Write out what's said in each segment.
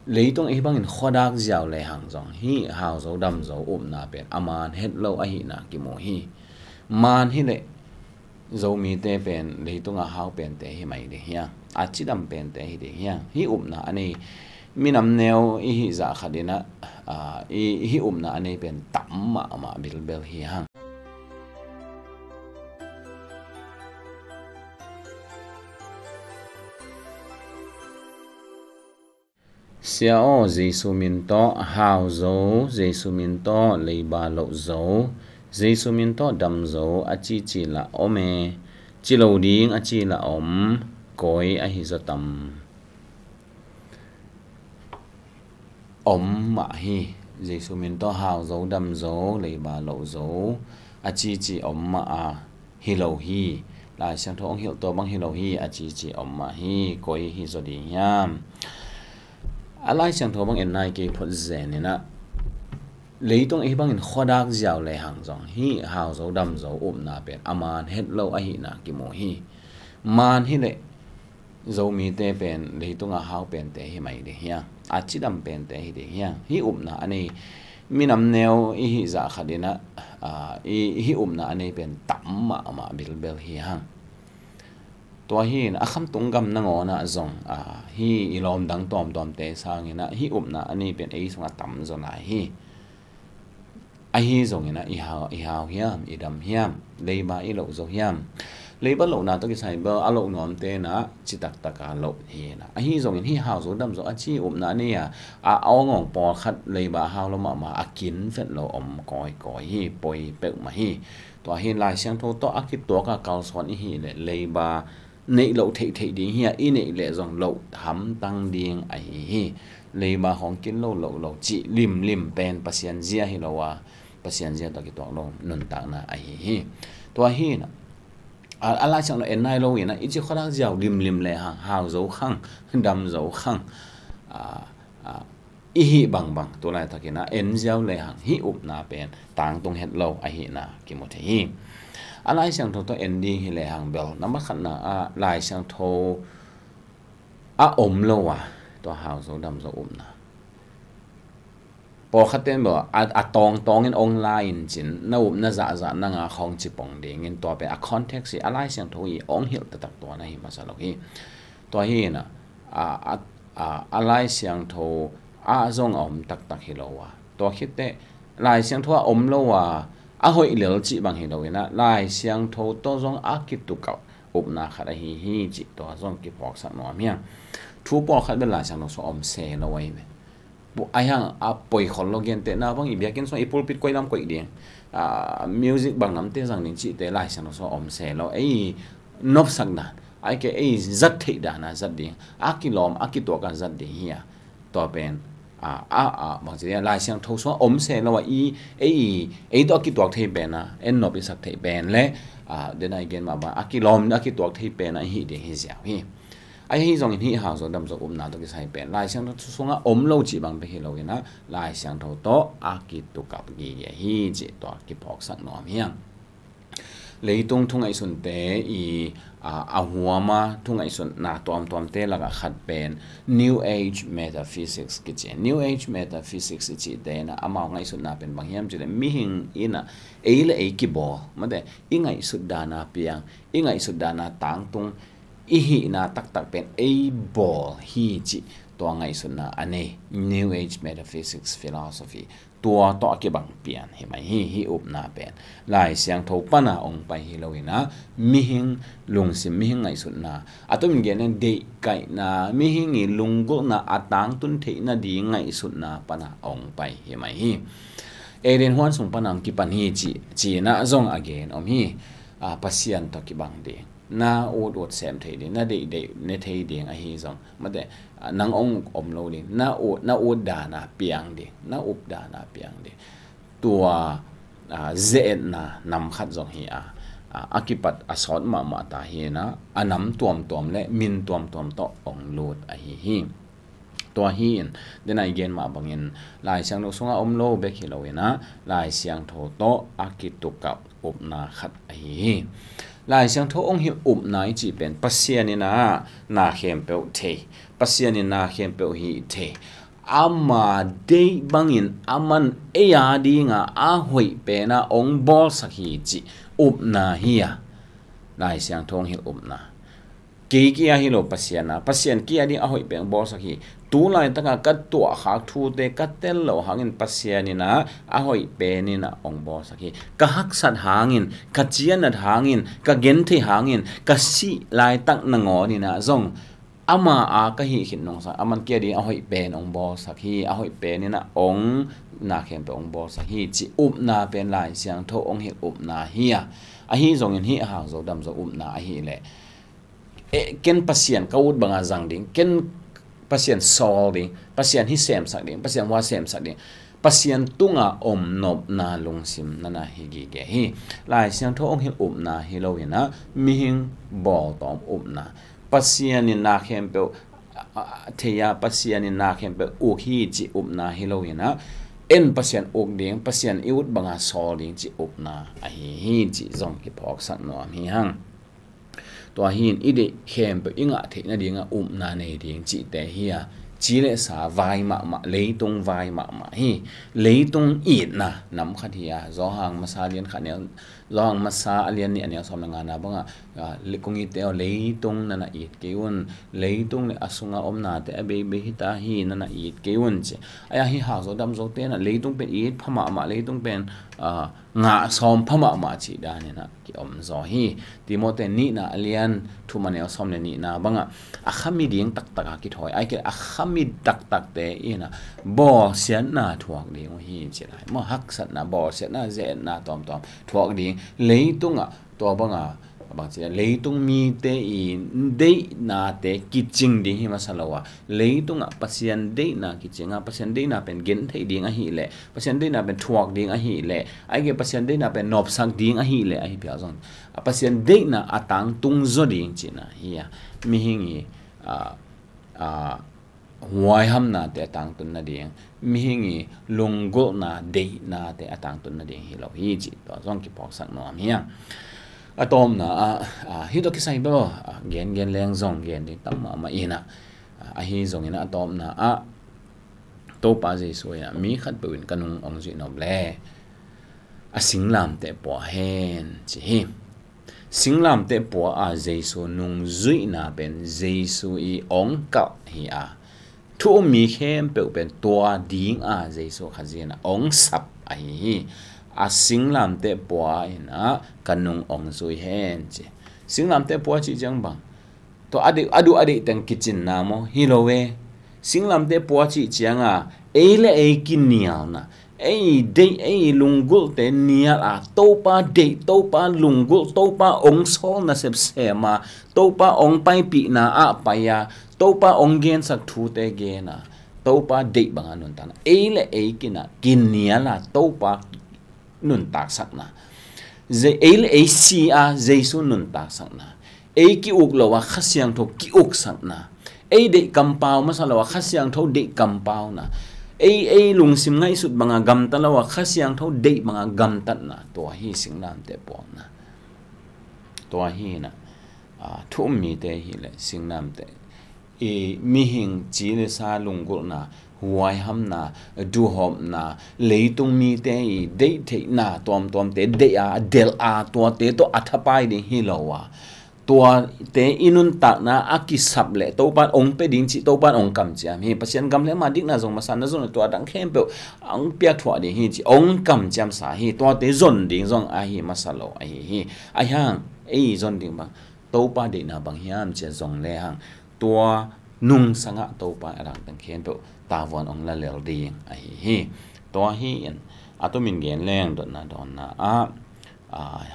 lấy tung ấy bằng in khodak giàu lệ hàng dòng hi hauzo damzo na bên aman hết lâu ấy na kim mô hi man hi lệ dấu mi te bên lấy tung hao bên te hi mày để hiang chỉ đam bên te hi để hiang hi na anh ấy mi nằm neo hi giả khát đi na hi na anh ấy bên tắm mà bil bel hi hang Xiao Zeisu min to hauzo Zeisu min to leiba lo zo Zeisu min to damzo cici la ome cilo ding ci la koi hi zo tam ma hi Zeisu min to hauzo damzo leiba lo zo cici ma hi lo hi la sang thong hiểu to bang hi lo hi cici ma hi koi hi zo di hiam alai sang thô bang en nai ke phot zen na leitung e bang in khodak giàu le hang jong hi hauzo damzo na pen aman het lo a hi na ki mo hi man hi le zo mi te pen leitung a hau pen te hi mai de hiang chi dam pen te hi de hiang hi na ani minam neo hi za khadina hi na ani pen tam ma bil bel hi hangตัวฮีนคำตุงกำนังอนะจงฮีลอมดังตอมเตสางนะฮีนะอันนี้เป็นไอ้สงต่ำจนไหนฮีจงนะอีหาวเฮียมอีดำเฮียมเลยมาอีโลจงเฮียมเลยบ้าโลนะต้องกินใส่เบอร์อโลนอมเตนะจิตตะการโลฮีนะฮีจงฮีหาวจงดำจงชีนะนี่เอางงปอคัดเลยบ้าหาวลมากินเฟ็ดโลก่อยฮีปอยเปิลมาฮีตัวฮีลายเสียงโทโตอักกิบตัวกับเกาสอนฮีเลยบ้าในโลกที่ดีเฮียอีในเรื่องโลกทำตั้งเดียงไอ้เลยมาของกินโลกจีริมเป็นปัสยันเจียให้เราว่าปัสยันเจียตัวกี่ตัวเราหนุนตักนะไอ้ตัวฮีนะอะไรช่างเราเอ็นไนโลกนะอีจีข้อรักเจียวริมเลยฮะหาวโจ้ขังดำโจ้ขังอีฮีบังตัวอะไรตะกี้นะเอ็นเจียวเลยฮะฮีนาเป็นต่างตรงเห็ดโลกไอ้นะกี่หมดที่อะไรเสียงโทตัวเอ็นดี้ฮิเลหังเบลน้ำมันขันนะลายเสียงโทโลวะตัวหาวโซดำโซนะพอขัดเต้นบอกตองเงินองไลน์จินน่าน่าจะนั่งของจิปงเดียเงินตัวเป็นคอนเท็กซ์อะไรเสียงโทอีองหิลตัดตัวนะฮิมาสลกฮีตัวฮีนะอะไรเสียงโทจงตักฮิโลวะตัวคิดเต้ลายเสียงโทโลวะหอยเหลือจีบางเห็นเราเนะลายเสียงโทตัวจงกิบตุกเอานาขัดฮีจีตัวจงกิบปอกสักหน่อยเมียทูปอกขัดเป็นลายเสียงเราสอมเซลเอาไว้บุไอ้ยังปล่อยคนเราเกินเตะนะบางอีเบียกินส่วนอีพูดปิดก้อยลำก้อยเดียงมิวสิกบางน้ำเตะสังหนึ่งจีเตะลายเสียงเราสอมเซเราไอ้นบสักด่านไอ้แกไอ้จัดเทด่านนะจัดเดียงกิลอมกิตัวกันจัดเดียเฮียตัวเป็นบางทีลายเสียงโทสว่าเซลว่าตัวกิตัวเทเป็นนะนบอีสักเทเป็นและเดินไอเกนมาบ้ากิลอมกิตัวเทเป็นนะฮีเดียฮีเสียวฮีไอ้ฮีจงฮีหาวจงดำจงนาตัวกิใส่เป็นลายเสียงโทสว่าโลจีบางไปเฮโลกินะลายเสียงโทโตกิตุกับกีฮีจีตัวกิพอกสักหน่อยเฮียเลยตรงทุ่งไอสุนเตหัวมาทุ่งไอสุนนาตอมเตละก็ขัดเป็น New Age Metaphysics กิจ New Age Metaphysics จิเตนะมาไงสุนนาเป็นบางอย่างจิเลมิหิงอินะละกิบอมันแต่ไงสุดดานาเปียงไงสุดดานาต่างตรงหินาตักเป็นบอลฮีจิตัวไงสุนนาอันนี้ New Age Metaphysics Philosophyตัวต่อกี่บางเปลี่ยนเห็นไหมฮีนาเป็นลายเสียงโทปนาองไปฮิโลวินะมิหิงลุงสิมิหิงไงสุดนาตัวมันเกี่ยนเด็กไก่นามิหิงลุงกุนาต่างตุนเทนาดีไงสุดนาปนาองไปเห็นไหมเอเดนฮวนส่งปนังกิปันฮีจีนะจงอเกนปัสยันต่อกี่บางเดน่าอดแซมเทดีน่าเด็กในเทดีไอฮีจงมาแต่นางองโลดีน่าอดดานาเปียงดีน่าอุบดานาเปียงดีตัวเจนนะนำขัดจงฮีกิปัดสอนมาตาฮีนะน้ำตัวมและมินตัวมต่อองโลดไอฮีตัวฮีนเดินไอเกนมาบางเงินลายเสียงนกสงอมโลเบกิโลเวนะลายเสียงโทโตกิตุกับอุบนาขัดไอฮีลายเสียงโทองหิอุบนายจีเป็นปัสเซียนินาเข้มเปลเทปัสเซียนินาเข้มเปลฮีเท ama de bangin aman eya di nga a hoi pe na ong bol sakhi chi upna hiya lai siang thong hi upna ki kia hi lo pasiana pasian kia di a hoi pe bol sakhi tu lai taka kat tu ha thu te kat tel lo hangin pasiani na a hoi pe ni na ong bol sakhi ka hak sat hangin ka chian at hangin ka gen the hangin ka si lai tak na ngo ni na zong ama a ka hi hin nong sa aman kia di a hoi pen ong bol sakhi a hoi pen ni na ong na khem pe ong bol sakhi chi up na pen lai siang tho ong hi up na hiya a hi zong in hi ha zo dam zo up na a hi le ken pasien ka ut banga zang ding ken pasien sol ding pasien hi sem sak ding pasien wa sem sak ding pasien tunga om nop na lungsim nana hi gi ge hi lai siang tho ong hi up na hi lo ina mi hing bol tom up na pasien in na khem pe theya pasien in na khem pe u hi chi up na hi lo ina en pasien ok ding pasien iut banga sol ding chi up na a hi chi zong ki phok sak no mi hang to hin ide khem pe inga the na dinga na nei ding chi te hiya chi le sa vai ma leitung vai ma hi leitung it na nam khat hiya zo hang masa lian khat ne zo hang masa alian ni ania som nga na banga likungi te leitung na it keun leitung le asunga omna te be be hita hi na it keun che aya hi ha zo dam zo te na leitung pe it phama ma leitung pen nga som phama ma chi da ni na ki om zo hi ti mo te ni na alian thu ma ne som ne ni na banga a khami ding tak tak ki thoi ai ke a khami tak tak te ina bo sian na thuak ding hi chi lai mo hak sat na bo sian na ze na tom tom thuak ding leitung a to banga bang chi leitung mi te i de na te kiching ding hi masalawa leitung a pasian de na kichinga pasian de na pen gen thei ding a hi le pasian de na pen thuak ding a hi le ai ge pasian de na pen nop sang ding a hi le a hi pya zon a pasian de na atang tung zo ding chi na hi ya mi hingi huai ham na te atang tun na ding mi hingi lunggo na de na te atang tun na ding hi lo hi chi to zong ki pok sak no am hiya atom na hi to ki sai bo gen leng zong gen di tam ma ina a hi zong ina atom na to pa ji so ya mi khat pewin kanung ong ji no ble a singlam te po hen chi hi singlam te po a Zeisu nung zui na ben Zeisu i ong ka hi a thu mi khem pe pen to ding a Zeisu khazina ong sap a hi a singlam te po ina kanung ong zui hen chi singlam te po chi jang bang to adu tang kitchen na mo hi lo we singlam te po chi chiang a le kin nial na de lungul te nial a topa de topa lungul topa ong sol na sep sema topa ong pai pi na a pa ya topa ong gen sak thu te ge na topa de bang anun tan le kina kin nial a topa nun tak sak na ze le si a Zeisu nun tak sak na ki uk lo wa khasyang tho ki uk sak na de kampau masala wa khasyang tho de kampau na lung sim ngai sut banga gam ta lawa khasyang tho de banga gam tat na to hi singlam te po na to hi na thum mi te hi le singnam te mi hing chi le sa lungul na huai ham na du hom na leitung mi te de the na tom te de a del a to te to athapai de hi lawa tua te inun tak na aki sap le to pan ong pe ding chi to pan ong kam cha mi pasien gam le ma dik na zong ma san na zon to dang khem pe ang pia thwa de hi chi ong kam cham sa hi to te zon ding zong a hi masalo a hi a hang zon ding ba to pa de na bang hiam che zong le hang tua nung sanga to pa arang tang khem pe ta von ong la lel ding a hi to hi en atomin gen leng dot na don na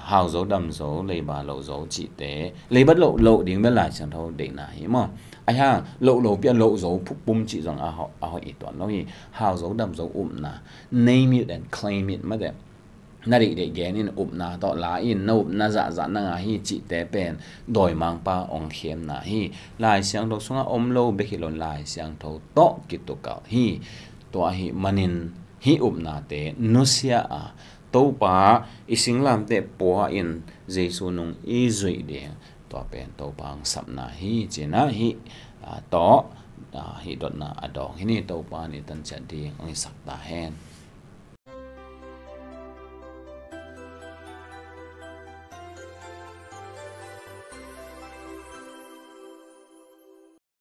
hauzo damzo lấy ba lậu dấu chỉ tế lấy bất lậu đến bên lại chẳng thâu để là hiếm mà ai ha lậu biến lậu dấu phúc bum chỉ rằng họ ít toàn nó thì hauzo damzo na name it and claim it mà đẹp na để ghé nên na tọ lá in nâu na dạ na hi chỉ tế pen đòi mang pa ong khiêm na hi lại sang thâu xuống lâu bé khi lon lại sang thâu tọ kít tụ cào hi tọ hi manin hi na tế nusia topa isinglam te po in Zeisu nung izui de to pen to pang sapna hi china hi to hi dot na adong hini to pa ni tan chan di ong sak ta hen